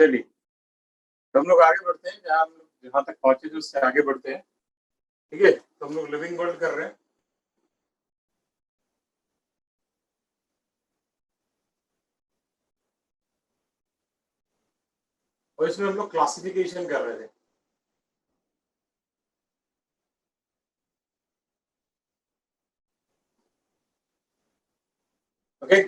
चलिए, तो हम लोग आगे बढ़ते हैं। जहाँ हम लोग जहाँ तक पहुंचे थे उससे आगे बढ़ते हैं। ठीक है, तो हम लोग लिविंग वर्ल्ड कर रहे हैं। और इसमें हम लोग क्लासिफिकेशन कर रहे थे। ओके,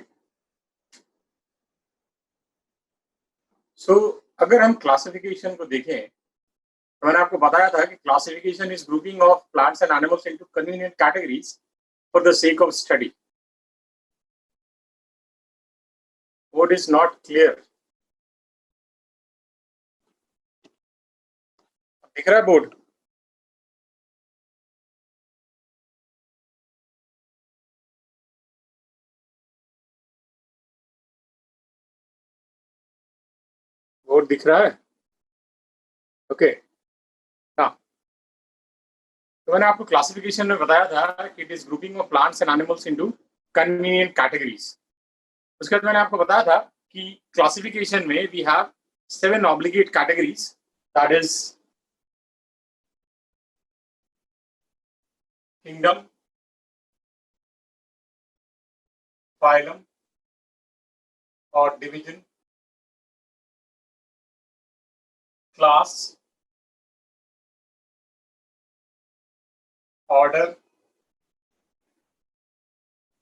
सो अगर हम क्लासिफिकेशन को देखें तो मैंने आपको बताया था कि classification is grouping of plants and animals into convenient categories for the sake of study. What is not clear? दिख रहा है बोर्ड? बोर्ड दिख रहा है? ओके, हाँ। तो मैंने आपको क्लासिफिकेशन में बताया था कि it is grouping of plants and animals into convenient categories. उसके बाद मैंने आपको बताया था कि क्लासिफिकेशन में we have 7 obligate categories, that is kingdom, phylum or division, class, order,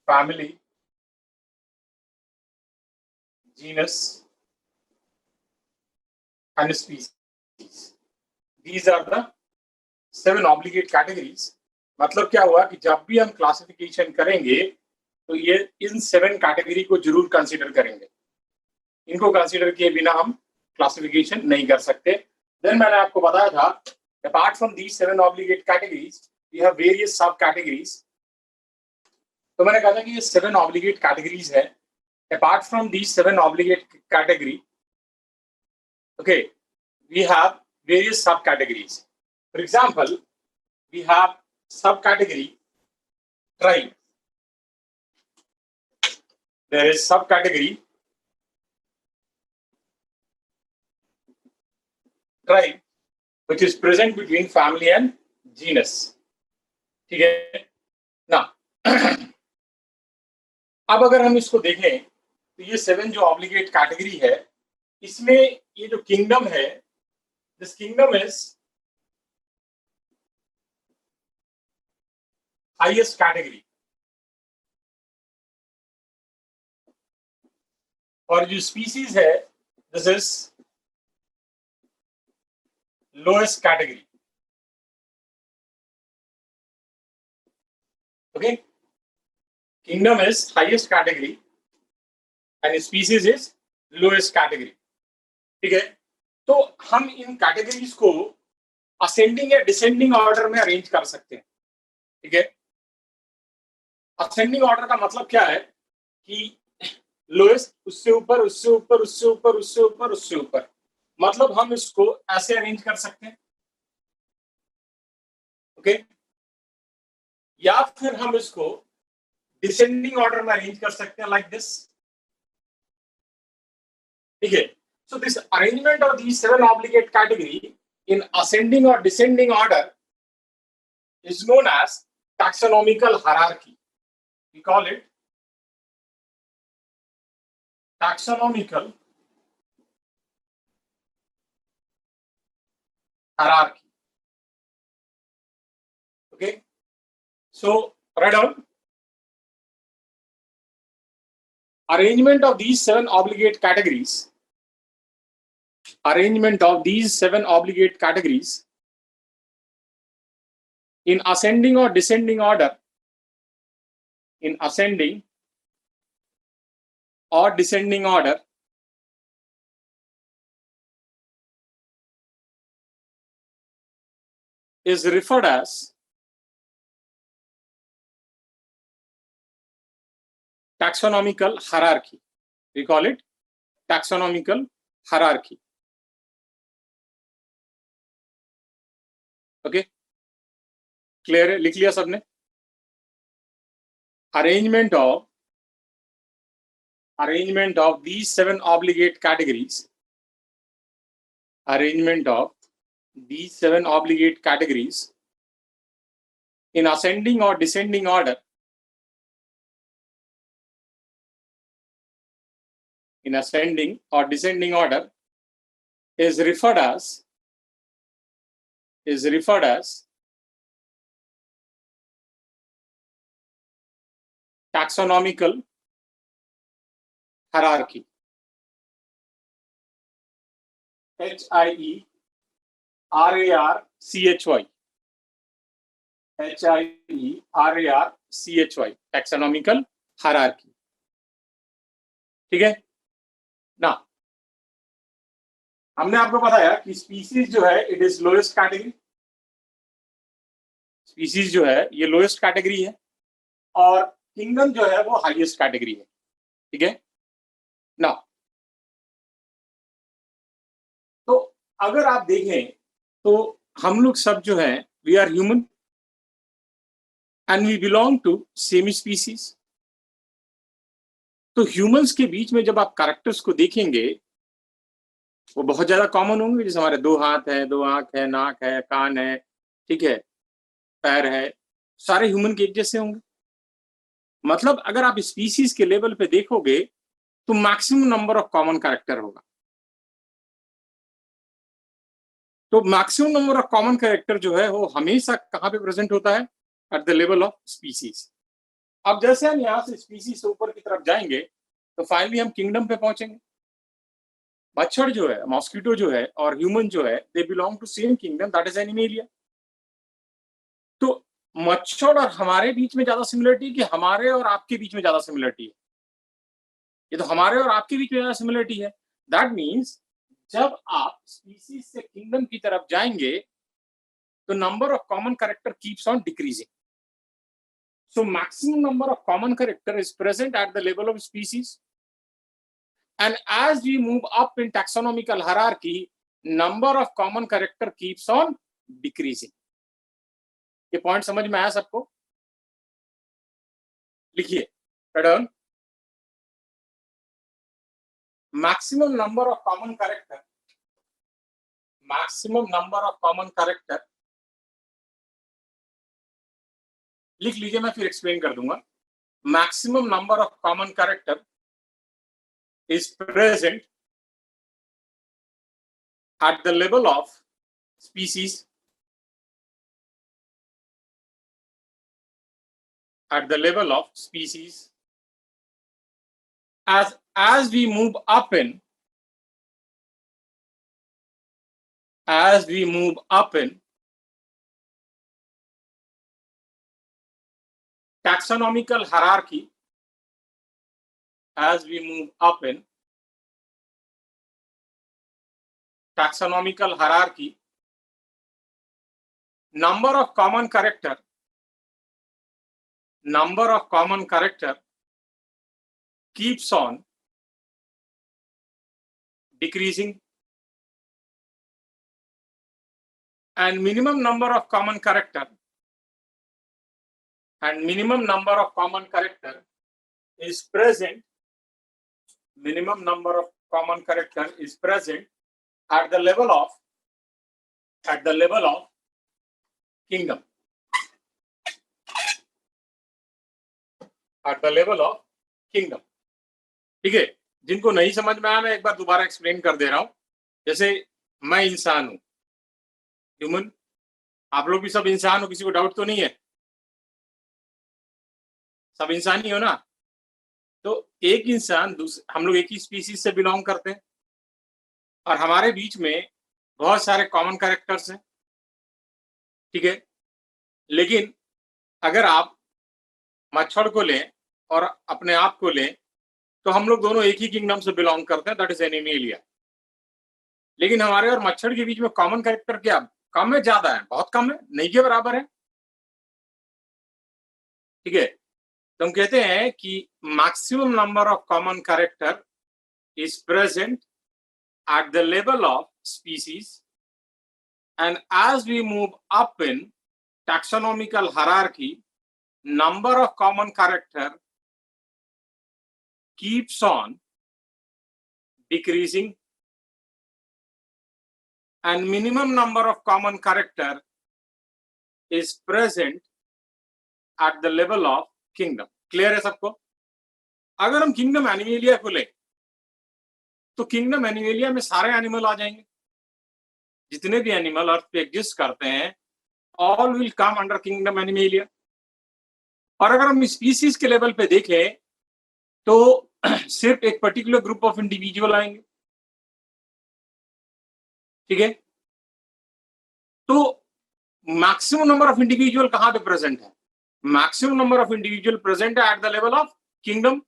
family, genus and species. These are the 7 obligate categories. मतलब क्या हुआ कि जब भी हम क्लासिफिकेशन करेंगे तो ये इन 7 कैटेगरी को जरूर कंसीडर करेंगे। इनको कंसीडर किए बिना हम क्लासिफिकेशन नहीं कर सकते। देन मैंने आपको बताया था apart from these 7 obligate categories we have various sub categories. तो मैंने कहा था कि ये 7 ऑब्लिगेट कैटेगरीज है। Apart from these 7 obligate category, okay, we have various sub categories. For example, we have sub category tribe, there is subcategory tribe which is present between family and genus. ठीक है ना? अब अगर हम इसको देखें तो ये 7 जो ऑब्लिगेट कैटेगरी है, इसमें ये जो किंगडम है, this kingdom is highest category, और जो स्पीसीज है this is lowest category. Okay, kingdom is highest category and species is lowest category. ठीक है, तो हम इन कैटेगरीज को असेंडिंग या डिसेंडिंग ऑर्डर में अरेंज कर सकते हैं। ठीक है, असेंडिंग ऑर्डर का मतलब क्या है कि लोएस्ट, उससे ऊपर, उससे ऊपर, उससे ऊपर, उससे ऊपर, उससे ऊपर, मतलब हम इसको ऐसे अरेंज कर सकते हैं। ओके, या फिर हम इसको डिसेंडिंग ऑर्डर में अरेंज कर सकते हैं लाइक दिस। ठीक है, so this arrangement of these 7 obligate category in ascending or descending order is known as taxonomical hierarchy. We call it taxonomical hierarchy. Okay, so write down arrangement of these 7 obligate categories. Arrangement of these 7 obligate categories in ascending or descending order. In ascending or descending order is referred as taxonomical hierarchy. We call it taxonomical hierarchy. Okay, clear है? लिख लिया सबने? Arrangement of these 7 obligate categories arrangement of these 7 obligate categories in ascending or descending order, in ascending or descending order is referred as taxonomical hierarchy. HIERARCHY. HIERARCHY, taxonomical hierarchy. ठीक है ना? हमने आपको बताया कि स्पीसीज जो है it is lowest category, species जो है ये लोएस्ट कैटेगरी है और किंगडम जो है वो हाईएस्ट कैटेगरी है. ठीक है ना? तो अगर आप देखें तो हम लोग सब जो है we are human and we belong to same species. तो ह्यूमंस के बीच में जब आप कैरेक्टर्स को देखेंगे वो बहुत ज्यादा कॉमन होंगे. जैसे हमारे 2 हाथ है, 2 आंख है, नाक है, कान है, ठीक है, पैर है, सारे ह्यूमन के एक जैसे होंगे. मतलब अगर आप स्पीसीज के लेवल पे देखोगे तो maximum number of common character होगा. तो maximum number of common character जो है वो हमेशा कहां पे प्रेजेंट होता है? At the level of species. अब जैसे हम यहाँ से स्पीसीज से ऊपर की तरफ जाएंगे तो फाइनली हम किंगडम पे पहुंचेंगे. मच्छर जो है, मॉस्किटो जो है और ह्यूमन जो है they belong to same kingdom, that is Animalia. तो मच्छर और हमारे बीच में ज्यादा सिमिलरिटी कि हमारे और आपके बीच में ज्यादा सिमिलरिटी है? ये तो हमारे और आपके बीच में ज्यादा सिमिलरिटी है. दैट मीन्स जब आप स्पीसीज से किंगडम की तरफ जाएंगे तो number of common character keeps on decreasing. So maximum number of common character is present at the level of species, and as we move up in taxonomical hierarchy, number of common character keeps on decreasing. ये point समझ में आया सबको? लिखिए pattern. maximum number of common character, maximum number of common character, लिख लीजिए, मैं फिर एक्सप्लेन कर दूंगा. Maximum number of common character is present at the level of species, at the level of species. As we move up in taxonomical hierarchy, as we move up in taxonomical hierarchy, number of common character keeps on decreasing, and minimum number of common character is present. Minimum number of common character is present at the level of kingdom. At the level of kingdom. ठीक है? जिनको नहीं समझ में आया मैं एक बार दोबारा एक्सप्लेन कर दे रहा हूं. जैसे मैं इंसान हूं, ह्यूमन, आप लोग भी सब इंसान हो, किसी को डाउट तो नहीं है? सब इंसान ही हो ना? तो एक इंसान, हम लोग एक ही स्पीसीज से बिलोंग करते हैं और हमारे बीच में बहुत सारे कॉमन कैरेक्टर्स हैं. ठीक है? लेकिन अगर आप मच्छर को लें और अपने आप को लें तो हम लोग दोनों एक ही किंगडम से बिलोंग करते हैं, दैट इज एनिमेलिया. लेकिन हमारे और मच्छर के बीच में कॉमन कैरेक्टर क्या कम है, ज्यादा है? बहुत कम है, नहीं के बराबर है. ठीक है? तो हम कहते हैं कि maximum number of common character is present at the level of species, and as we move up in taxonomical hierarchy, number of common character keeps on decreasing, and minimum number of common character is present at the level of kingdom. Clear है सबको? अगर हम kingdom animalia को ले तो kingdom animalia में सारे animal आ जाएंगे, जितने भी एनिमल अर्थ पे एग्जिस्ट करते हैं all will come under kingdom animalia. और अगर हम स्पीसीज के लेवल पे देखें तो सिर्फ एक पर्टिकुलर ग्रुप ऑफ इंडिविजुअल आएंगे, ठीक है? तो मैक्सिमम नंबर ऑफ इंडिविजुअल कहां पे प्रेजेंट है? Maximum number of individual present है at the level of kingdom.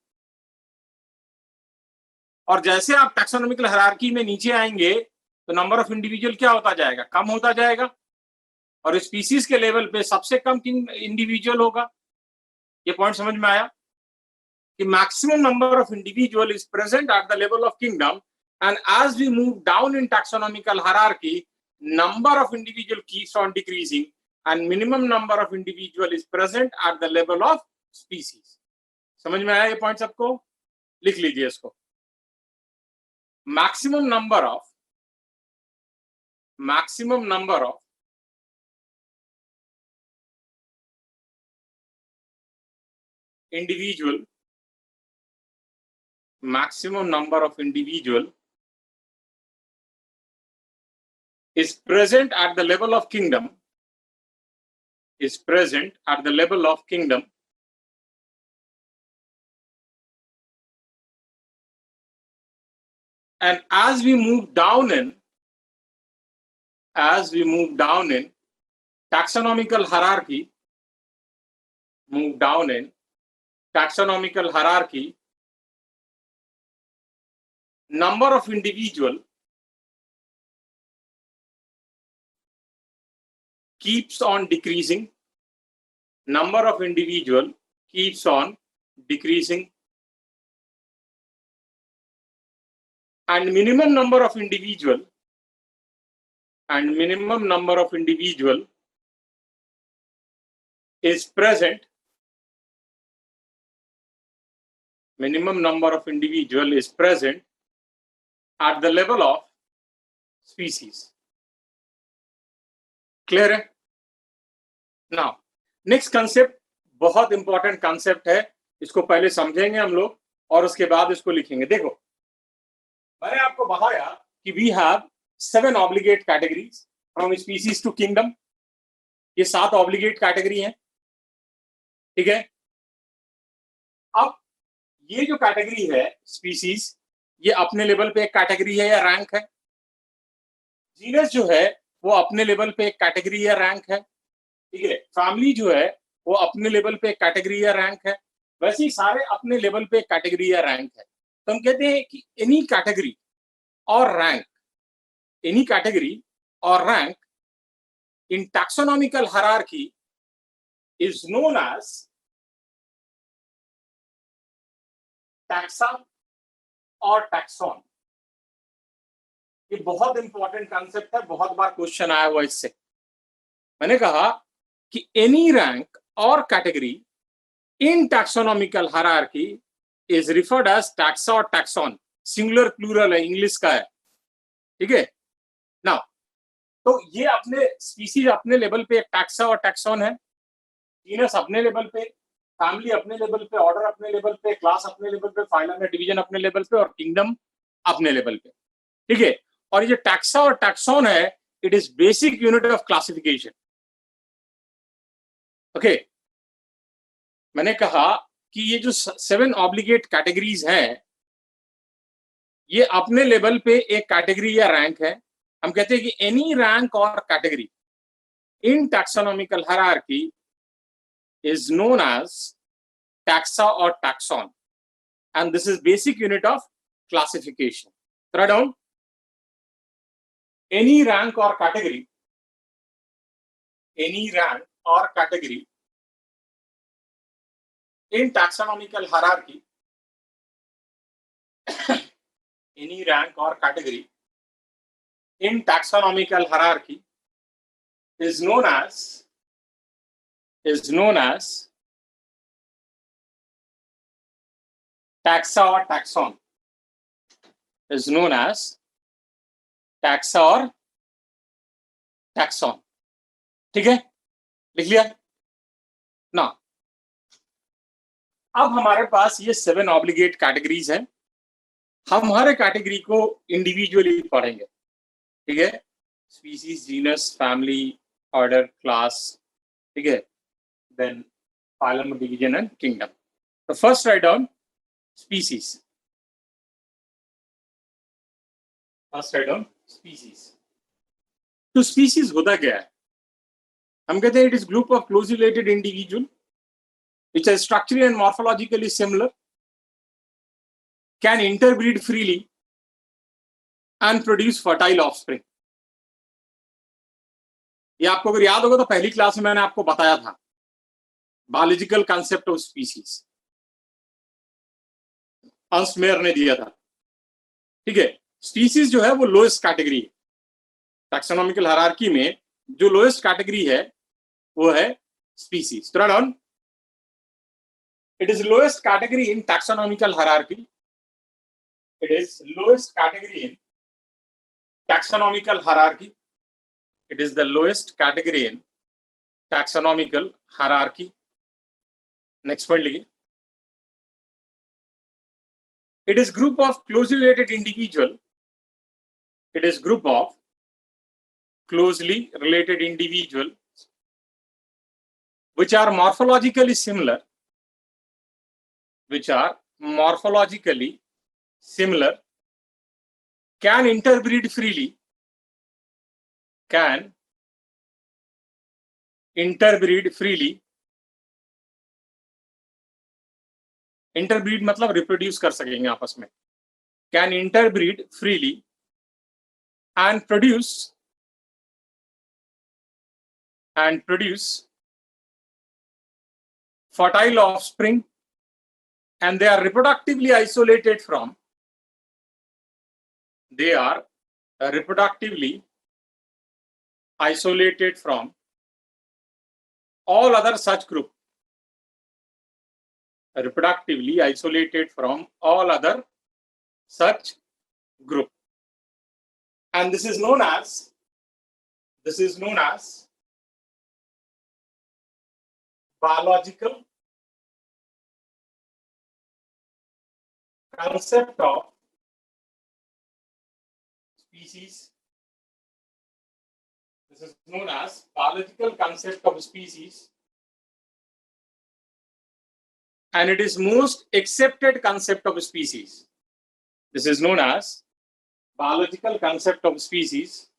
और जैसे आप टैक्सोनॉमिकल हायरार्की में नीचे आएंगे तो नंबर ऑफ इंडिविजुअल क्या होता जाएगा? कम होता जाएगा। और स्पीसीज के लेवल पे सबसे कम इंडिविजुअल होगा। ये पॉइंट समझ में आया कि maximum number of individual is present at the level of kingdom, and as we move down in taxonomical hierarchy number of individual keeps on decreasing and minimum number of individual is present at the level of species. समझ में आया ये point सबको? लिख लीजिए इसको। maximum number of individual is present at the level of kingdom, and as we move down in taxonomical hierarchy, number of individual keeps on decreasing, and minimum number of individual is present, at the level of species. Clear है? Now next concept बहुत important concept है, इसको पहले समझेंगे हम लोग और उसके बाद इसको लिखेंगे। देखो मैंने आपको बताया कि we have 7 obligate categories from species to kingdom. ये 7 ऑब्लिगेट कैटेगरी हैं, ठीक है? अब ये जो कैटेगरी है स्पीसीज, ये अपने लेवल पे एक कैटेगरी है या रैंक है। जीनस जो है वो अपने लेवल पे एक कैटेगरी या रैंक है, ठीक है? फैमिली जो है वो अपने लेवल पे एक कैटेगरी या रैंक है। वैसे ही सारे अपने लेवल पे एक कैटेगरी या रैंक है। तो हम कहते हैं कि एनी कैटेगरी और rank in taxonomical hierarchy is known as taxa और टैक्सॉन। ये बहुत इंपॉर्टेंट कंसेप्ट है, बहुत बार क्वेश्चन आया हुआ इससे। मैंने कहा कि एनी रैंक और category in taxonomical hierarchy is referred as taxa और टैक्सॉन। सिंगुलर प्लूरल है, इंग्लिश का है, ठीक है? नाउ तो ये अपने स्पीसीज अपने लेवल पे टैक्सा और टैक्सॉन है, जीनस अपने लेवल पे, फैमिली अपने लेवल पे, ऑर्डर अपने लेवल पे, क्लास अपने लेवल पे, फाइलम या डिवीजन अपने लेवल पे, और किंगडम अपने लेवल पे, ठीक है? और ये टैक्सा और टैक्सॉन है, it is basic unit of classification. Okay, मैंने कहा कि ये जो 7 ऑब्लिगेट कैटेगरीज हैं, ये अपने लेवल पे एक कैटेगरी या रैंक है। हम कहते हैं कि एनी रैंक और category in taxonomical hierarchy is known as taxa और taxon, and this is basic unit of classification. Throw down any rank or category in taxonomical hierarchy is known as taxa or taxon, taxon. ठीक है, लिख लिया ना। अब हमारे पास ये 7 obligate categories हैं। हम हर कैटेगरी को इंडिविजुअली पढ़ेंगे। ठीक है, species, genus, family, order, class. ठीक है, then phylum, division and kingdom. तो first write down species. First write down species. तो स्पीसीज होता क्या है? हम कहते हैं it is group of closely related individual which are structurally and morphologically similar, can interbreed freely and produce fertile offspring. ये आपको अगर याद होगा तो पहली क्लास में मैंने आपको बताया था बायोलॉजिकल कंसेप्ट ऑफ स्पीसीज, अंस मेयर ने दिया था। ठीक है, स्पीसीज जो है वो लोएस्ट कैटेगरी है टैक्सोनॉमिकल हायरार्की में। जो लोएस्ट कैटेगरी है वो है स्पीसीज। तो down, it is lowest category in taxonomical hierarchy. It is lowest category in taxonomical hierarchy. It is the lowest category in taxonomical hierarchy. Next point लिखिए। It is group of closely related individual. It is group of closely related individual which are morphologically similar. Which are morphologically similar, can interbreed freely, can interbreed freely. Interbreed मतलब reproduce कर सकेंगे आपस में। Can interbreed freely and produce fertile offspring, and they are reproductively isolated from all other such group. Reproductively isolated from all other such group, and this is known as biological concept of species. This is known as biological concept of species, and it is most accepted concept of species. This is known as biological concept of species,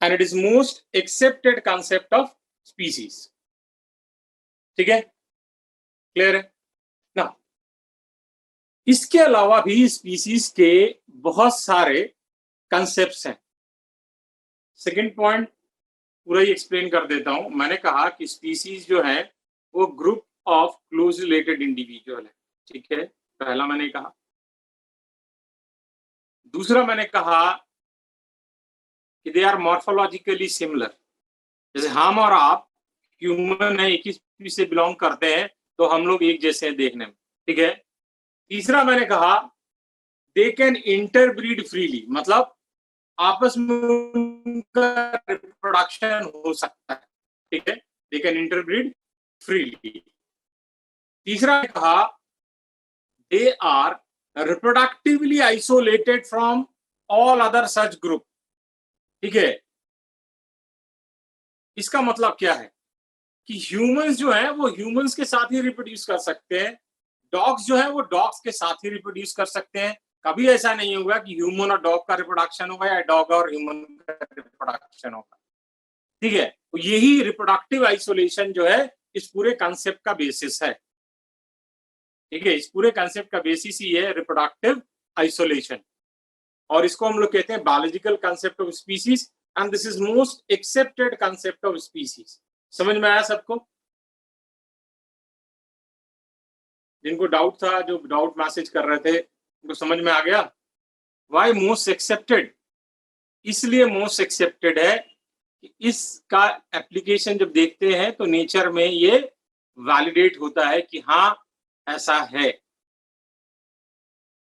and it is most accepted concept of species. ठीक है, clear है ना। इसके अलावा भी species के बहुत सारे कंसेप्ट्स हैं। सेकंड पॉइंट पूरा ही एक्सप्लेन कर देता हूं। मैंने कहा कि स्पीसीज जो है वो group of close related individual है। ठीक है, पहला मैंने कहा। दूसरा मैंने कहा कि दे आर मॉर्फोलॉजिकली सिमिलर। जैसे हम और आप ह्यूमन है, एक ही स्पीसीज से बिलोंग करते हैं, तो हम लोग एक जैसे हैं देखने में। ठीक है। तीसरा मैंने कहा दे कैन इंटरब्रीड फ्रीली, मतलब आपस में उनका रिप्रोडक्शन हो सकता है। ठीक है, दे कैन इंटरब्रीड फ्रीली। तीसरा कहा they are reproductively isolated from all other such group. ठीक है, इसका मतलब क्या है कि ह्यूमंस जो है वो ह्यूमंस के साथ ही रिप्रोड्यूस कर सकते हैं, डॉग्स जो है वो डॉग्स के साथ ही रिप्रोड्यूस कर सकते हैं। कभी ऐसा नहीं होगा कि ह्यूमन और डॉग का रिप्रोडक्शन होगा या डॉग और ह्यूमन का रिप्रोडक्शन होगा। ठीक है, तो यही रिप्रोडक्टिव आइसोलेशन जो है इस पूरे कॉन्सेप्ट का बेसिस है। ठीक है, इस पूरे कॉन्सेप्ट का बेसिस ही है रिप्रोडक्टिव आइसोलेशन, और इसको हम लोग कहते हैं biological concept of species, and this is most accepted concept of species. समझ में आया सबको? जिनको डाउट था, जो डाउट मैसेज कर रहे थे, उनको समझ में आ गया? Why most accepted? इसलिए मोस्ट एक्सेप्टेड है कि इसका एप्लीकेशन जब देखते हैं तो नेचर में ये वैलिडेट होता है कि हाँ ऐसा है।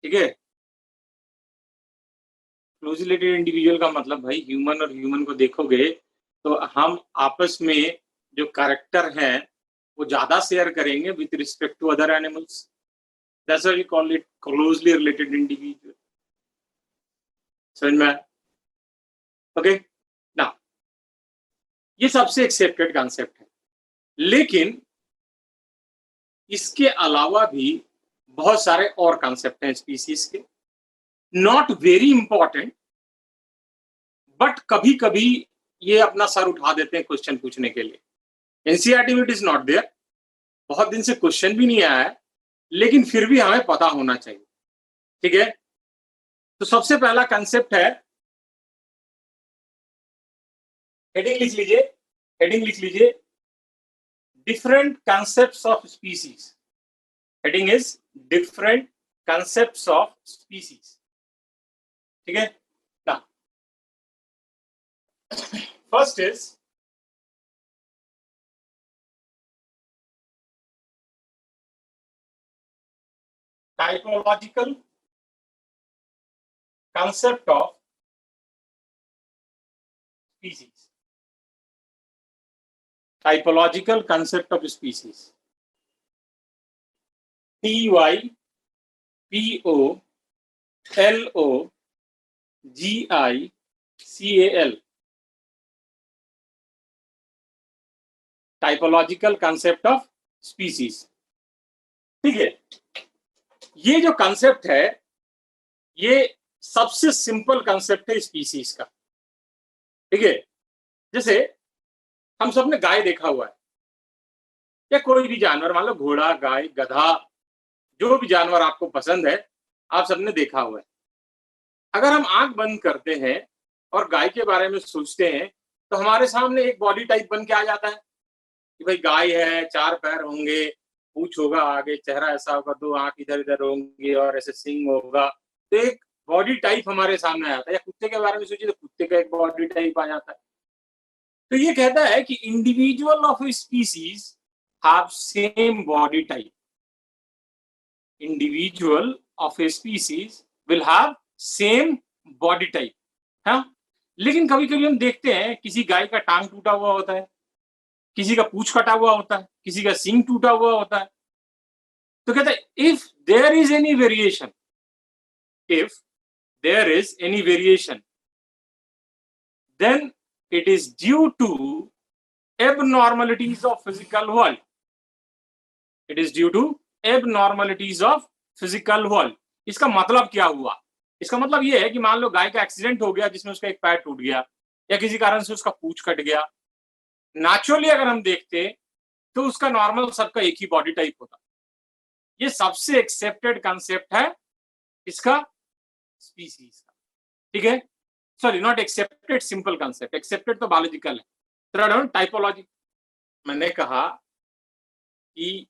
ठीक है, क्लोजली रिलेटेड इंडिविजुअल का मतलब भाई ह्यूमन और ह्यूमन को देखोगे तो हम आपस में जो कैरेक्टर है वो ज्यादा शेयर करेंगे with respect to other animals. That's why we call it closely related individual. समझ में? ओके ना, ये सबसे एक्सेप्टेड कॉन्सेप्ट है. लेकिन इसके अलावा भी बहुत सारे और कॉन्सेप्ट हैं स्पीसीज के, नॉट वेरी इंपॉर्टेंट, बट कभी कभी ये अपना सर उठा देते हैं क्वेश्चन पूछने के लिए. एनसीईआरटी में इट इज नॉट देयर, बहुत दिन से क्वेश्चन भी नहीं आया है, लेकिन फिर भी हमें पता होना चाहिए. ठीक है, तो सबसे पहला कंसेप्ट है, हेडिंग लिख लीजिए, हेडिंग लिख लीजिए, different concepts of species. Heading is different concepts of species. ठीक है ना, first is typological concept of species. Typological concept of species. typological. Typological concept of species. ठीक है, ये जो कंसेप्ट है ये सबसे सिंपल कंसेप्ट है स्पीसीज का. ठीक है, जैसे हम सबने गाय देखा हुआ है या कोई भी जानवर, मान लो घोड़ा, गाय, गधा, जो भी जानवर आपको पसंद है आप सबने देखा हुआ है. अगर हम आंख बंद करते हैं और गाय के बारे में सोचते हैं तो हमारे सामने एक बॉडी टाइप बन के आ जाता है कि भाई गाय है, 4 पैर होंगे, पूंछ होगा, आगे चेहरा ऐसा होगा, 2 आंख इधर इधर होंगी और ऐसे सिंग होगा. तो एक बॉडी टाइप हमारे सामने आता है. या कुत्ते के बारे में सोचिए तो कुत्ते का एक बॉडी टाइप आ जाता है. तो ये कहता है कि individual of species have same body type. Individual of species will have same body type. हाँ, लेकिन कभी कभी हम देखते हैं किसी गाय का टांग टूटा हुआ होता है, किसी का पूंछ कटा हुआ होता है, किसी का सींग टूटा हुआ होता है. तो कहता है if there is any variation, if there is any variation, then it is due to abnormalities of physical world. It is due to abnormalities of physical world. इसका मतलब क्या हुआ? इसका मतलब ये है कि मान लो गाय का एक्सीडेंट हो गया जिसमें उसका एक पैर टूट गया या किसी कारण से उसका पूंछ कट गया. नेचुरली अगर हम देखते तो उसका नॉर्मल सबका एक ही बॉडी टाइप होता. ये सबसे एक्सेप्टेड कंसेप्ट है इसका स्पीसीज का. ठीक है, sorry not accepted, simple concept. Accepted तो बायोलॉजिकल है. Third typology. मैंने कहा कि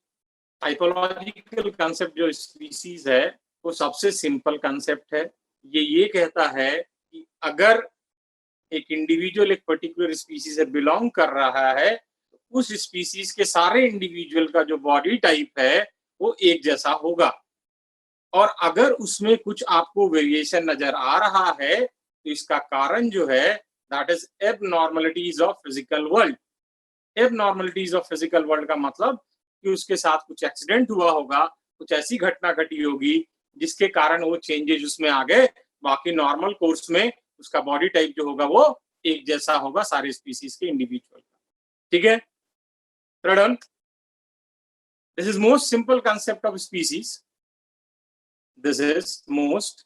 टाइपोलॉजिकल कंसेप्ट जो स्पीसीज है वो सबसे सिंपल कंसेप्ट है. ये कहता है कि अगर एक इंडिविजुअल एक पर्टिकुलर स्पीसीज से बिलोंग कर रहा है तो उस स्पीसीज के सारे इंडिविजुअल का जो बॉडी टाइप है वो एक जैसा होगा. और अगर उसमें कुछ आपको वेरिएशन नजर आ रहा है तो इसका कारण जो है that is abnormalities of physical world. Abnormalities of physical world का मतलब कि उसके साथ कुछ एक्सीडेंट हुआ होगा, कुछ ऐसी घटना घटी होगी जिसके कारण वो चेंजेस उसमें आ गए. बाकी नॉर्मल कोर्स में उसका बॉडी टाइप जो होगा वो एक जैसा होगा सारे स्पीसीज के इंडिविजुअल का. ठीक है, third, this is most simple concept of species. This is most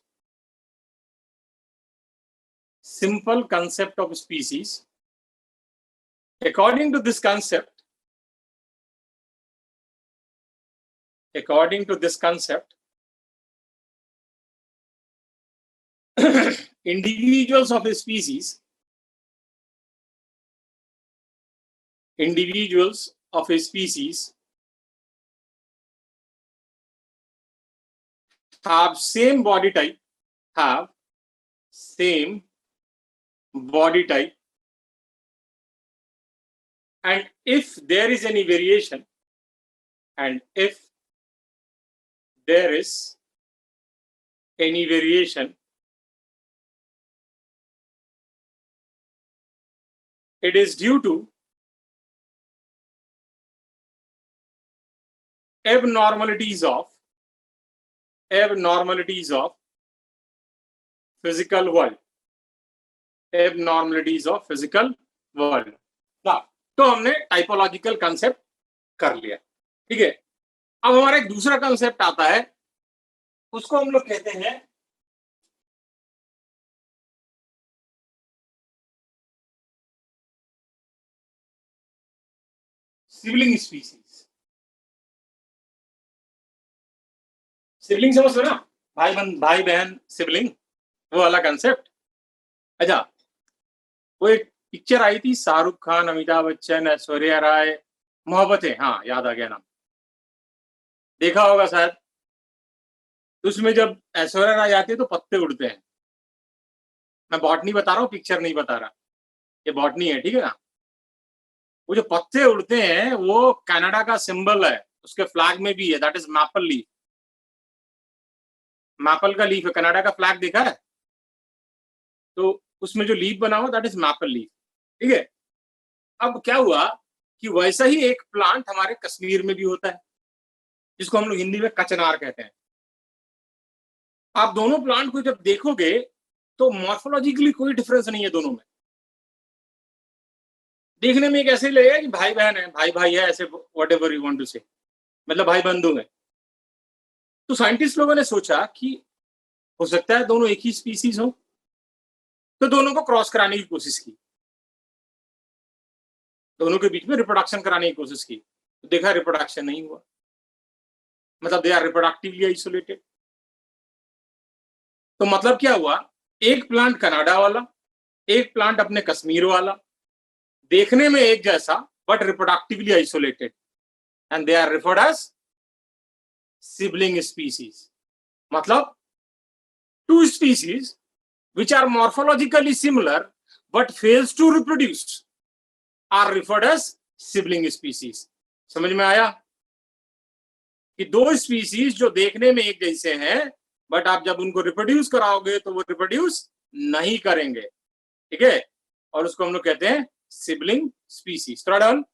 simple concept of species. According to this concept, individuals of a species have same body type, and if there is any variation, It is due to abnormalities of physical world. Abnormalities of physical world. ना तो हमने typological concept कर लिया, ठीक है। अब हमारा एक दूसरा कंसेप्ट आता है, उसको हम लोग कहते हैं सिबलिंग स्पीसीज। सिबलिंग समझ ना, भाई बहन सिबलिंग, वो वाला कंसेप्ट। अच्छा, वो एक पिक्चर आई थी शाहरुख खान, अमिताभ बच्चन, ऐश्वर्या राय, मोहब्बतें, हाँ याद आ गया नाम, देखा होगा शायद। उसमें जब ऐश्वर्या राय आती है तो पत्ते उड़ते हैं। मैं बॉटनी बता रहा हूँ, पिक्चर नहीं बता रहा, ये बॉटनी है, ठीक है ना। वो जो पत्ते उड़ते हैं वो कनाडा का सिंबल है, उसके फ्लैग में भी है, that is maple leaf. Maple का लीफ है, कनाडा का फ्लैग देखा है तो उसमें जो लीफ बना हुआ दैट इज मैपल लीफ, ठीक है। अब क्या हुआ कि वैसा ही एक प्लांट हमारे कश्मीर में भी होता है, जिसको हम लोग हिंदी में कचनार कहते हैं। आप दोनों प्लांट को जब देखोगे तो मॉर्फोलॉजिकली कोई डिफरेंस नहीं है दोनों में। देखने में एक ऐसे लगेगा कि भाई बहन है, भाई भाई है, ऐसे whatever you want to say, मतलब भाई बंधु है। तो साइंटिस्ट लोगों ने सोचा कि हो सकता है दोनों एक ही स्पीसीज हो, तो दोनों को क्रॉस कराने की कोशिश की, दोनों के बीच में रिप्रोडक्शन कराने की कोशिश की, तो देखा रिप्रोडक्शन नहीं हुआ, मतलब दे आर रिप्रोडक्टिवली आइसोलेटेड। तो मतलब क्या हुआ, एक प्लांट कनाडा वाला, एक प्लांट अपने कश्मीर वाला, देखने में एक जैसा but reproductively isolated, and they are referred as sibling species. मतलब two species which are morphologically similar but fails to reproduce are referred as sibling species। समझ में आया कि दो स्पीसीज जो देखने में एक जैसे हैं बट आप जब उनको रिप्रोड्यूस कराओगे तो वो रिप्रोड्यूस नहीं करेंगे, ठीक है, और उसको हम लोग कहते हैं सिबलिंग स्पीसीज। थोड़ा down,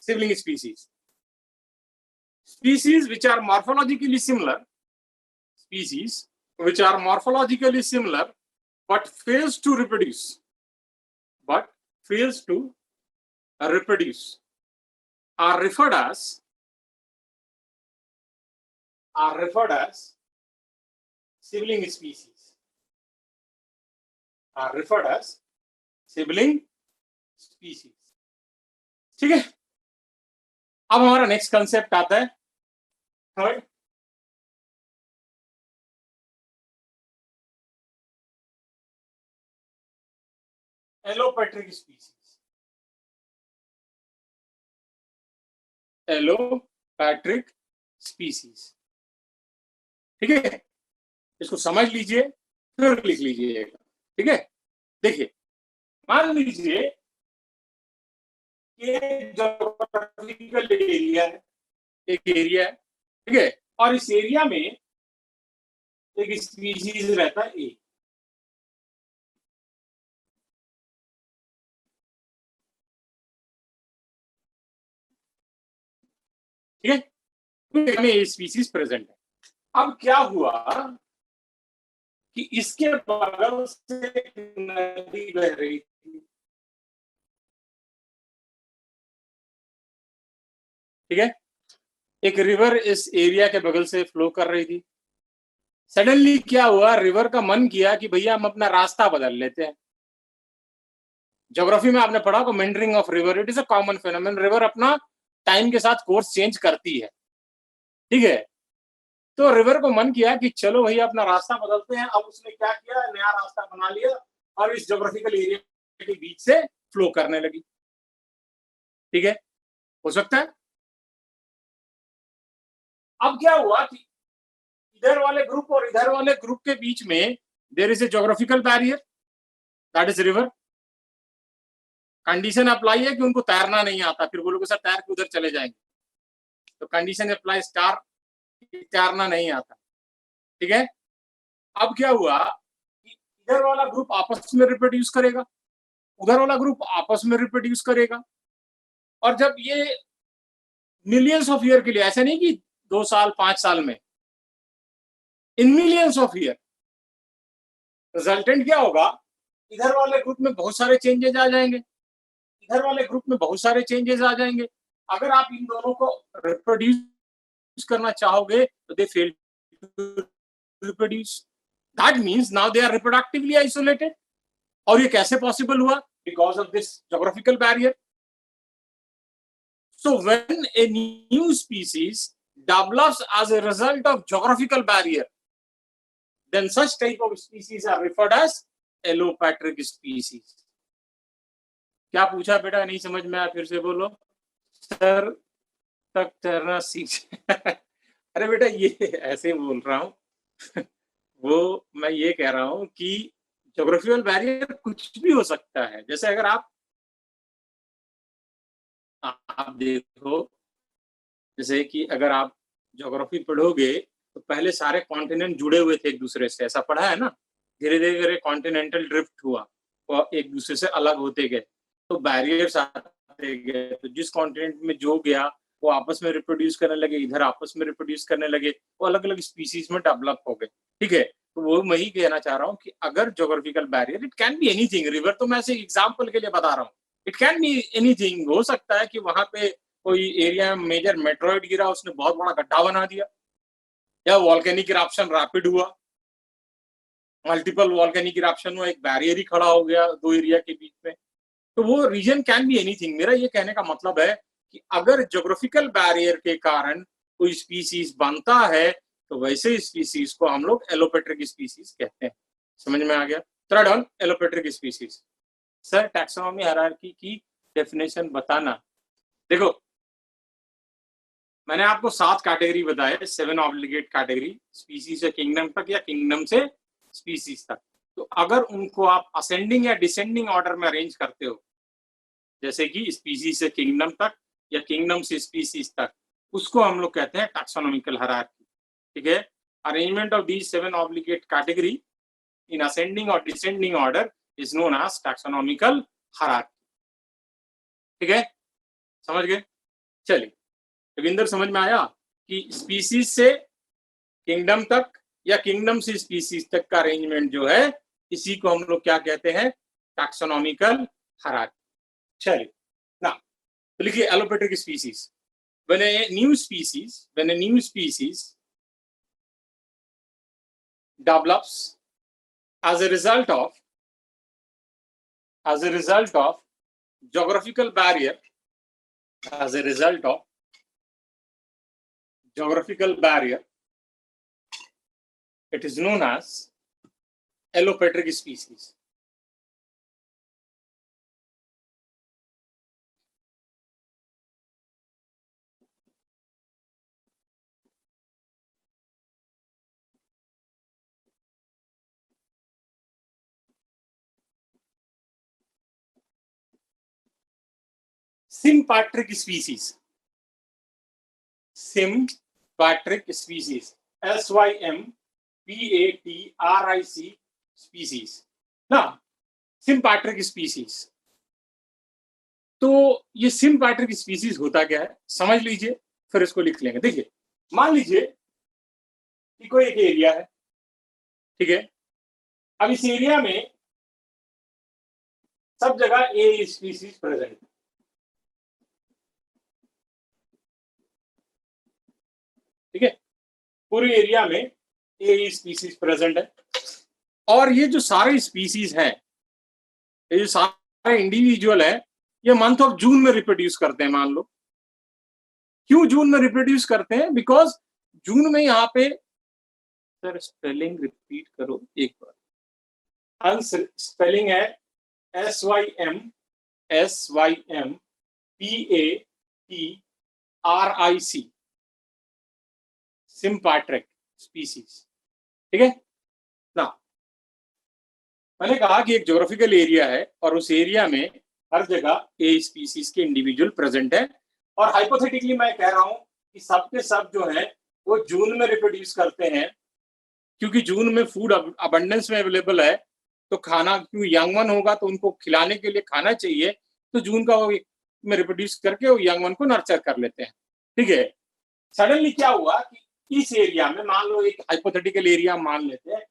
sibling species, species which are morphologically similar, species which are morphologically similar but fails to reproduce are referred as sibling species, are referred as sibling species, ठीक है। अब हमारा नेक्स्ट कंसेप्ट आता है third, allopatric species. Allopatric species, ठीक है, इसको समझ लीजिए फिर लिख लीजिएगा, ठीक है। देखिए, मान लीजिए कि ज्योग्राफिकल एरिया है, एक एरिया है, ठीक है, और इस एरिया में एक स्पीसीज रहता है ए, ठीक है, में ये स्पीसीज प्रेजेंट है। अब क्या हुआ कि इसके बगल से नदी बह रही थी, ठीक है, एक रिवर इस एरिया के बगल से फ्लो कर रही थी। सडनली क्या हुआ, रिवर का मन किया कि भैया हम अपना रास्ता बदल लेते हैं। ज्योग्राफी में आपने पढ़ा को meandering of river, it is a common फेनोमेन। River अपना टाइम के साथ कोर्स चेंज करती है, ठीक है। तो रिवर को मन किया कि चलो भैया अपना रास्ता बदलते हैं। अब उसने क्या किया, नया रास्ता बना लिया और इस ज्योग्राफिकल एरिया के बीच से फ्लो करने लगी, ठीक है, हो सकता है। अब क्या हुआ कि इधर वाले ग्रुप और इधर वाले ग्रुप के बीच में there is a geographical barrier, that is river. Condition apply है कि उनको तैरना नहीं आता, फिर वो लोग सर तैर के उधर चले जाएंगे, तो कंडीशन अप्लाई स्टार, तैरना नहीं आता, ठीक है। अब क्या हुआ कि इधर वाला ग्रुप आपस में रिप्रोड्यूस करेगा, उधर वाला ग्रुप आपस में रिप्रोड्यूस करेगा। और जब ये मिलियंस ऑफ ईयर के लिए, ऐसा नहीं कि 2 साल 5 साल में, in millions of year, resultant क्या होगा, इधर वाले ग्रुप में बहुत सारे चेंजेस आ जाएंगे, इधर वाले ग्रुप में बहुत सारे चेंजेस आ जाएंगे। अगर आप इन दोनों को रिप्रोड्यूस करना चाहोगे तो they fail to reproduce. That means now they are reproductively isolated. और ये कैसे पॉसिबल हुआ? Because of this geographical barrier. So when a new species develops as a result of geographical barrier, then such type of species are referred as allopatric species. क्या पूछा बेटा? नहीं समझ में आया, फिर से बोलो। सर तक तैरना सीख अरे बेटा ये ऐसे बोल रहा हूँ वो मैं ये कह रहा हूँ कि ज्योग्राफिकल बैरियर कुछ भी हो सकता है। जैसे अगर आप देखो, जैसे कि अगर आप ज्योग्राफी पढ़ोगे तो पहले सारे कॉन्टिनेंट जुड़े हुए थे एक दूसरे से, ऐसा पढ़ा है ना। धीरे धीरे कॉन्टिनेंटल ड्रिफ्ट हुआ और एक दूसरे से अलग होते गए, तो बैरियर्स आते गए। तो जिस कॉन्टिनेंट में जो गया वो आपस में रिप्रोड्यूस करने लगे, इधर आपस में रिप्रोड्यूस करने लगे, वो अलग अलग स्पीसीज में डेवलप हो गए। ठीक है, तो वो मैं ही कहना चाह रहा हूँ कि अगर geographical barrier, it can be anything. River तो मैं ऐसे एग्जाम्पल के लिए बता रहा हूँ, इट कैन बी एनीथिंग। हो सकता है कि वहां पे कोई एरिया में मेजर मेट्रॉइड गिरा, उसने बहुत बड़ा गड्ढा बना दिया, या वॉल्केनिक इरप्शन रैपिड हुआ, मल्टीपल वॉल्केनिक इरप्शन हुआ, एक बैरियर ही खड़ा हो गया दो एरिया के बीच में। तो वो रीजन कैन बी एनीथिंग। मेरा ये कहने का मतलब है कि अगर ज्योग्राफिकल बैरियर के कारण कोई स्पीसीज बनता है तो वैसे स्पीसीज को हम लोग एलोपेट्रिक स्पीसीज कहते हैं। समझ में आ गया? Third one, allopatric species. Sir taxonomy hierarchy की डेफिनेशन बताना। देखो, मैंने आपको 7 कैटेगरी बताए, 7 ऑब्लिगेट कैटेगरी, स्पीसीज से किंगडम तक या किंगडम से स्पीसीज तक। तो अगर उनको आप असेंडिंग या डिसेंडिंग ऑर्डर में अरेंज करते हो, जैसे कि स्पीसीज से किंगडम तक या किंगडम से स्पीसीज तक, उसको हम लोग कहते हैं टैक्सोनॉमिकल हायरार्की। ठीक है, arrangement of these 7 obligate category in ascending or descending order is known as taxonomical hierarchy. ठीक है, समझ गए? चलिए, रविंदर समझ में आया कि स्पीसीज से किंगडम तक या किंगडम से स्पीसीज तक का अरेंजमेंट जो है, इसी को हम लोग क्या कहते हैं? Taxonomical hierarchy. चलिए ना, तो लिखिए allopatric species. when a new species develops as a result of geographical barrier, it is known as allopatric species. Sympatric species. Sympatric species. SYMPATRIC species. ना, sympatric species. तो ये sympatric species होता क्या है समझ लीजिए, फिर इसको लिख लेंगे। देखिए, मान लीजिए कि कोई एक एरिया है, ठीक है। अब इस एरिया में सब जगह ए स्पीसीज प्रेजेंट है, ठीक है। पूरे एरिया में ए स्पीसीज प्रेजेंट है, और ये जो सारे स्पीसीज हैं, ये जो सारे इंडिविजुअल है, ये मंथ ऑफ जून में रिप्रोड्यूस करते हैं। मान लो, क्यों जून में रिप्रोड्यूस करते हैं? बिकॉज जून में यहाँ पे, सर स्पेलिंग रिपीट करो एक बार। स्पेलिंग है SYMPATRIC, सिम्पैट्रिक स्पीसीज, ठीक है ना। मैंने कहा कि एक ज्योग्राफिकल एरिया है और उस एरिया में हर जगह ए स्पीसीज के इंडिविजुअल प्रेजेंट है, और हाइपोथेटिकली मैं कह रहा हूं कि सब के सब जो है वो जून में रिप्रोड्यूस करते हैं, क्योंकि जून में फूड अबंडेंस में अवेलेबल है, तो खाना क्यों यंग वन होगा तो उनको खिलाने के लिए खाना चाहिए, तो जून का वो में रिप्रोड्यूस करके वो यंग वन को नर्चर कर लेते हैं। ठीक है, सडनली क्या हुआ कि इस एरिया में, मान लो एक हाइपोथेटिकल एरिया मान लेते हैं,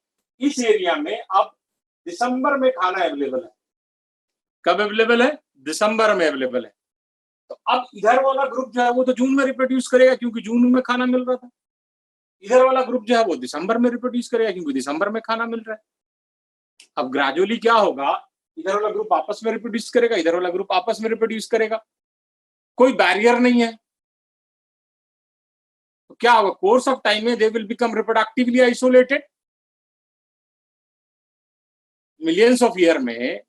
इस एरिया में अब दिसंबर में खाना अवेलेबल है। कब अवेलेबल है? दिसंबर में अवेलेबल है। तो अब इधर वाला ग्रुप जो है वो तो जून में रिप्रोड्यूस करेगा क्योंकि जून में खाना मिल रहा था। इधर वाला ग्रुप जो है वो दिसंबर में रिप्रोड्यूस करेगा क्योंकि दिसंबर में खाना मिल रहा है। अब ग्रेजुअली क्या होगा, इधर वाला ग्रुप आपस में रिप्रोड्यूस करेगा, इधर वाला ग्रुप आपस में रिप्रोड्यूस करेगा, कोई बैरियर नहीं है। तो क्या होगा, कोर्स ऑफ टाइम में they will become reproductively isolated. Millions of year में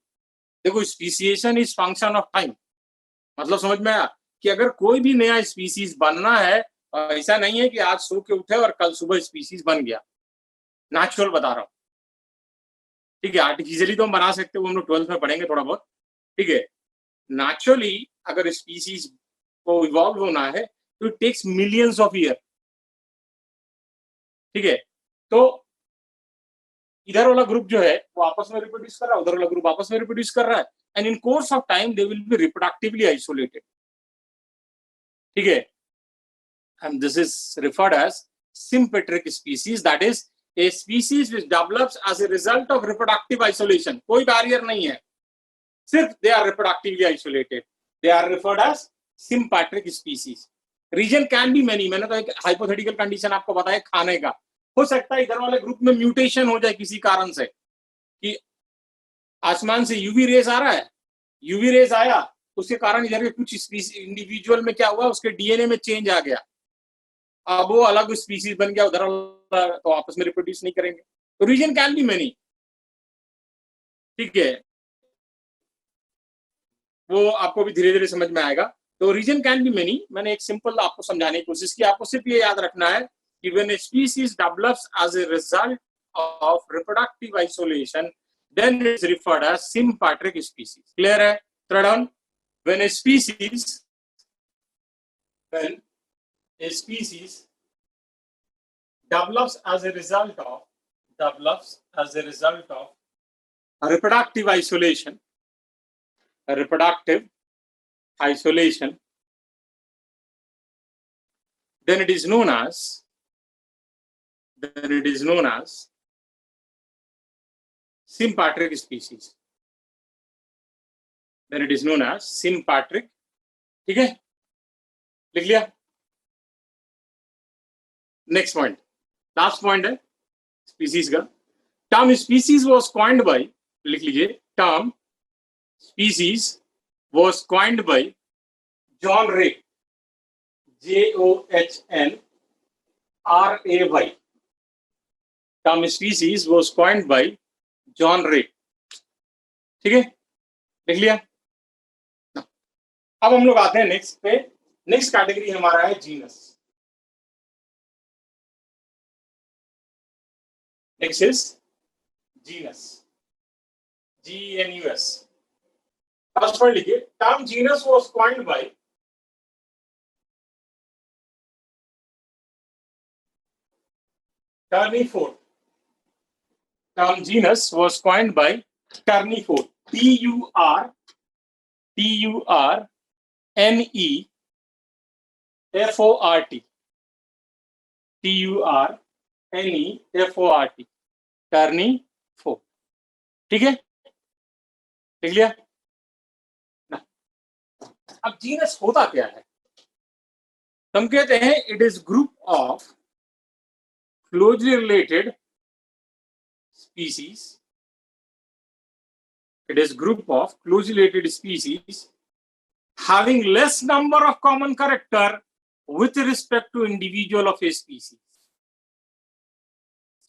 देखो, speciation is function of time. मतलब समझ में आया कि अगर कोई भी नया स्पीसीज बनना है, ऐसा नहीं है कि आज सो के उठे और कल सुबह स्पीसीज बन गया। नेचुरल बता रहा हूं, ठीक है। आर्टिफिशियली तो हम बना सकते हैं, वो हम लोग 12th में पढ़ेंगे थोड़ा बहुत, ठीक है। नेचुरली अगर स्पीसीज को इवॉल्व होना है तो it takes millions of year, ठीक है। तो इधर वाला ग्रुप जो है वो आपस में रिप्रोड्यूस कर रहा है, उधर वाला ग्रुप आपस में रिप्रोड्यूस कर रहा है, and in course of time they will be reproductively isolated, ठीक है। And this is referred as sympatric species, that is a species which develops as a result of reproductive isolation. कोई barrier नहीं है, सिर्फ they are reproductively isolated. They are referred as sympatric species. Region can be many. मैंने तो एक hypothetical condition आपको बताया खाने का। हो सकता है इधर वाले ग्रुप में म्यूटेशन हो जाए किसी कारण से, कि आसमान से यूवी रेज आ रहा है, यूवी रेज आया, उसके कारण इधर के कुछ इंडिविजुअल में क्या हुआ, उसके डीएनए में चेंज आ गया, अब वो अलग स्पीसीज बन गया, उधर तो आपस में रिप्रोड्यूस नहीं करेंगे। तो रीजन कैन बी मेनी, ठीक है, वो आपको भी धीरे धीरे समझ में आएगा। तो रीजन कैन बी मेनी, मैंने एक सिंपल आपको समझाने की कोशिश की। आपको सिर्फ ये याद रखना है कि when a species develops as a result of reproductive isolation, then it is referred as sympatric species. Clear है? Third one, when a species develops as a result of reproductive isolation, then it is known as sympatric species. Then it is known as sympatric, ठीक है, लिख लिया। Next point, last point है species का। Term species was coined bye, लिख लीजिए, term species was coined bye John रे, JOHNRAY। Term species was coined bye John रे, ठीक है, लिख लिया। अब हम लोग आते हैं नेक्स्ट पे। नेक्स्ट कैटेगरी हमारा है genus. Next is genus, GENUS. First one लिखिए, term genus was coined by Tournefort. Term genus was coined by Tournefort. TURNEFORT. TURNEFORT, टर्नीफोर्ट, ठीक है, लिख लिया ना। अब जीनस होता क्या है? हम कहते हैं it is group of closely related species, it is group of closely related species having less number of common character with respect to individual of a species.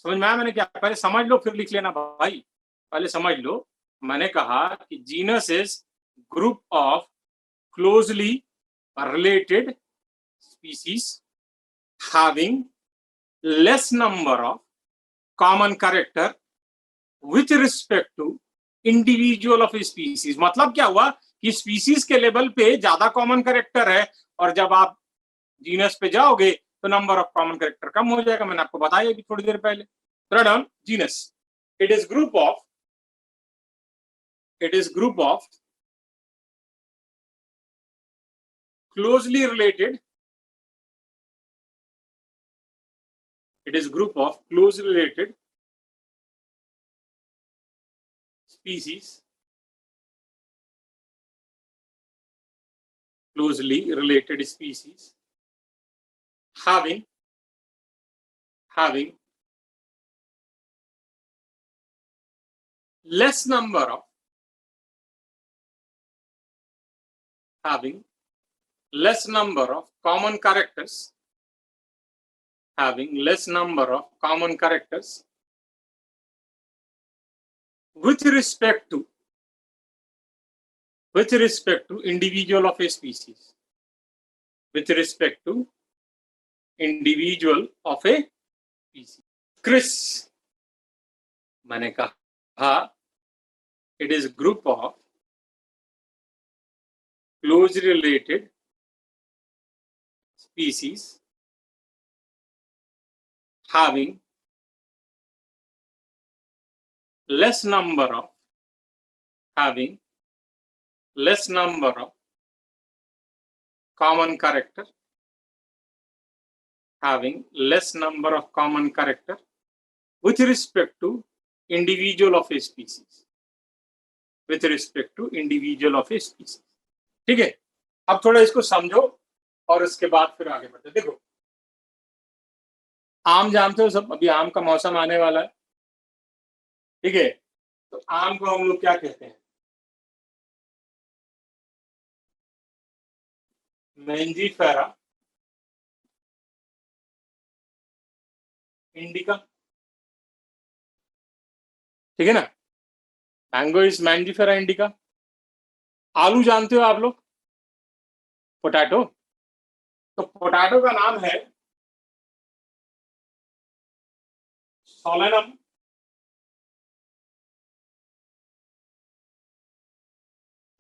समझ में आया मैंने क्या? पहले समझ लो फिर लिख लेना भाई, पहले समझ लो। मैंने कहा कि genus is group of closely related species having less number of common character with respect to individual of species. मतलब क्या हुआ कि स्पीसीज के लेवल पे ज्यादा कॉमन कैरेक्टर है, और जब आप जीनस पे जाओगे तो नंबर ऑफ कॉमन कैरेक्टर कम हो जाएगा। मैंने आपको बताया भी थोड़ी देर पहले। Third one, genus, it is group of it is group of closely related, it is group of closely related species, closely related species having less number of common characters, with respect to individual of a species, Chris, मैंने कहा it is group of closely related species having less number of common character, with respect to individual of a species, ठीक है। अब थोड़ा इसको समझो और इसके बाद फिर आगे बढ़ते। देखो, आम जानते हो सब, अभी आम का मौसम आने वाला है, ठीक है। तो आम को हम लोग क्या कहते हैं? मैंजीफेरा इंडिका, ठीक है ना। Mango is Mangifera indica. आलू जानते हो आप लोग, पोटैटो। तो पोटैटो का नाम है Solanum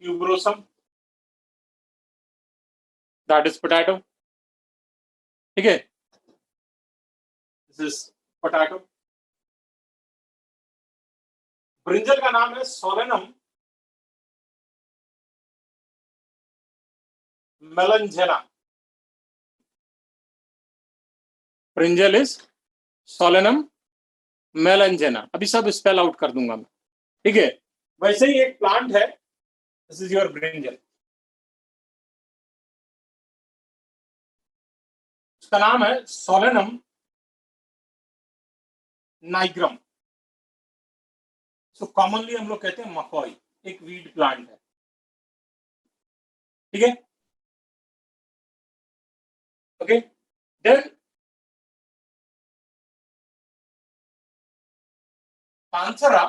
tuberosum, that is potato, ठीक है। This is potato. ब्रिंजल का नाम है Solanum melongena. Brinjal is Solanum melongena. अभी सब स्पेल आउट कर दूंगा मैं, ठीक है। वैसे ही एक प्लांट है, दिस इज योर ब्रिंजल, उसका नाम है सोलेनम नाइग्रम। सो कॉमनली हम लोग कहते हैं मकॉई, एक वीड प्लांट है, ठीक है। Okay, then Panthera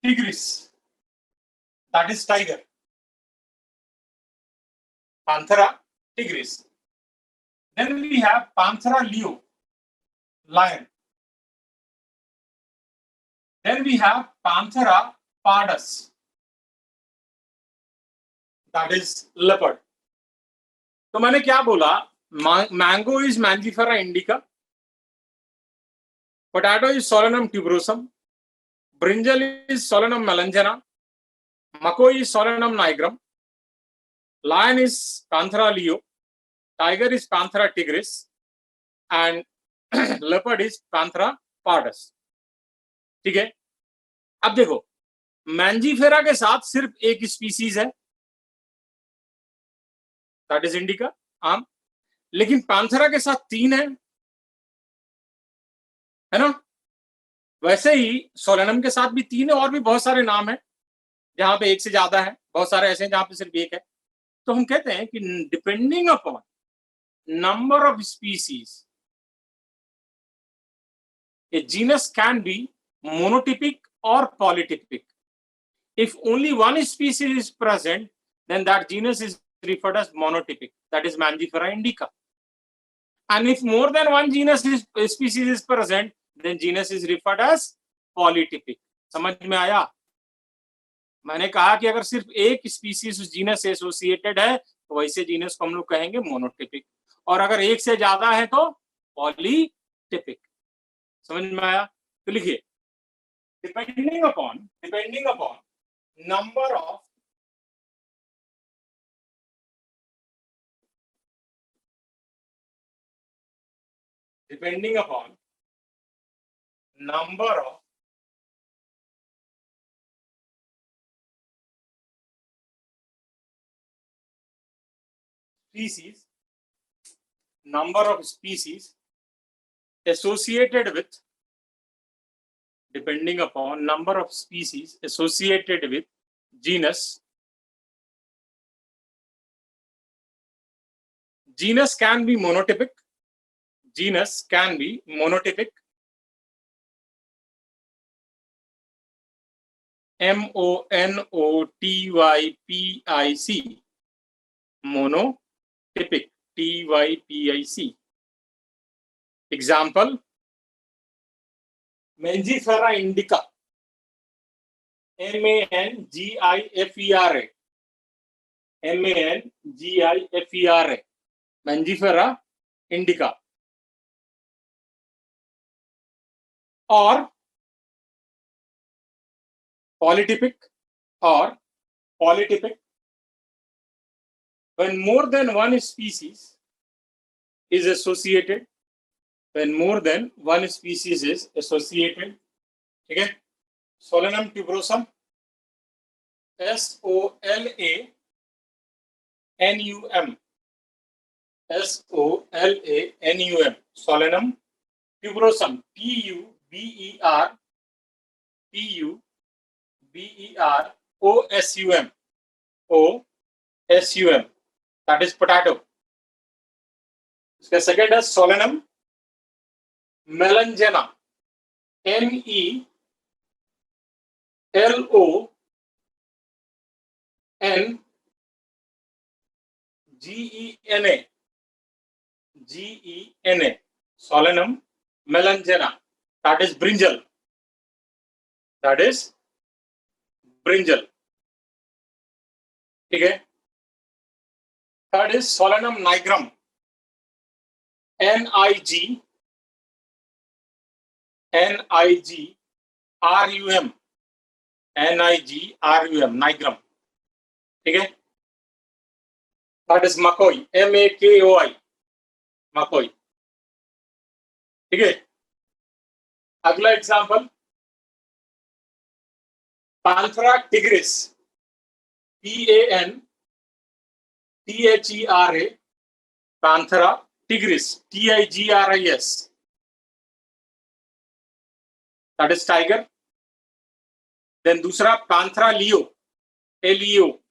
tigris, that is tiger. Panthera tigris. Then we have Panthera leo, lion. Then we have Panthera pardus, that is leopard. तो मैंने क्या बोला? Mango is Mangifera indica. Potato is Solanum tuberosum. Brinjal is Solanum melangena. Mako is Solanum nigrum. Lion is Panthera leo. Tiger is Panthera tigris. And leopard is Panthera pardus. ठीक है। अब देखो, Mangifera के साथ सिर्फ एक स्पीसीज है, that is indica, आम। लेकिन पैंथेरा के साथ 3 है ना। वैसे ही सोलेनम के साथ भी 3 है, और भी बहुत सारे नाम हैं जहां पे एक से ज्यादा है, बहुत सारे ऐसे हैं जहां पे सिर्फ एक है। तो हम कहते हैं कि depending upon number of species A genus can be monotypic or polytypic. If only one species is present, then that genus is referred as monotypic, that is Mangifera indica. And if more than one species is present, then genus is referred as polytypic. समझ में आया? मैंने कहा कि अगर सिर्फ एक species उस जीनस से एसोसिएटेड है तो वैसे जीनस को हम लोग कहेंगे मोनोटिपिक, और अगर एक से ज्यादा है तो पॉलीटिपिक। समझ में आया? तो लिखिए, depending upon number of species associated with genus. Genus can be monotypic. monotypic, monotypic, typic. Example: Mangifera indica, mangifera, Mangifera indica. Or polytypic, when more than one species is associated, okay? Solanum tuberosum, SOLANUM, Solanum tuberosum, OSUM, that is potato. Second is Solanum melongena, MELONGENA, Solanum melongena, that is brinjal. Okay. Third is Solanum nigrum, NIGRUM, nigrum. Okay. That is MAKOI, MAKOI, MAKOI. Okay. अगला example Panthera tigris, PANTHERA, Panthera tigris, TIGRIS, that is tiger. Then दूसरा Panthera leo, LEO,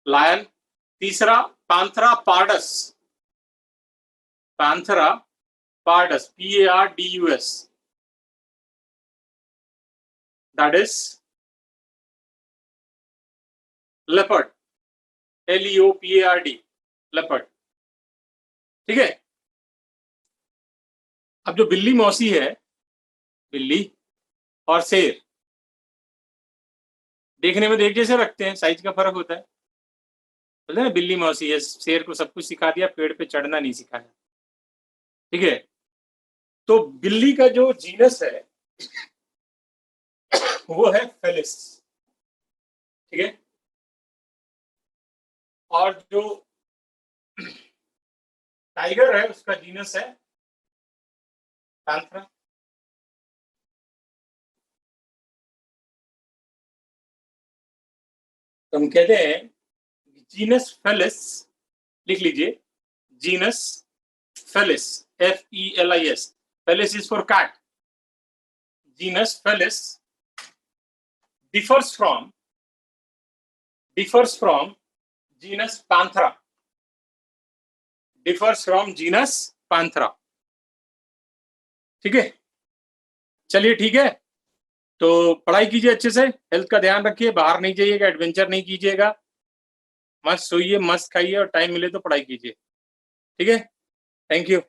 lion. तीसरा Panthera pardus, PARDUS, that is leopard, LEOPARD, leopard. ठीक है. अब जो बिल्ली मौसी है, बिल्ली और शेर देखने में एक जैसे लगते हैं, साइज का फर्क होता है. बोलते हैं ना बिल्ली मौसी है, शेर को सब कुछ सिखा दिया, पेड़ पे चढ़ना नहीं सिखाया. ठीक है. तो बिल्ली का जो जीनस है वो है फेलिस. ठीक है. और जो टाइगर है उसका जीनस है पैंथेरा. तो हम कहते हैं जीनस फेलिस, लिख लीजिए genus Felis, FELIS. Felis is for cat. Genus Felis differs from genus Panthera. ठीक है. चलिए ठीक है. तो पढ़ाई कीजिए अच्छे से, हेल्थ का ध्यान रखिए, बाहर नहीं जाइएगा, एडवेंचर नहीं कीजिएगा, मस्त सोइए, मस्त खाइए और टाइम मिले तो पढ़ाई कीजिए. ठीक है. Thank you.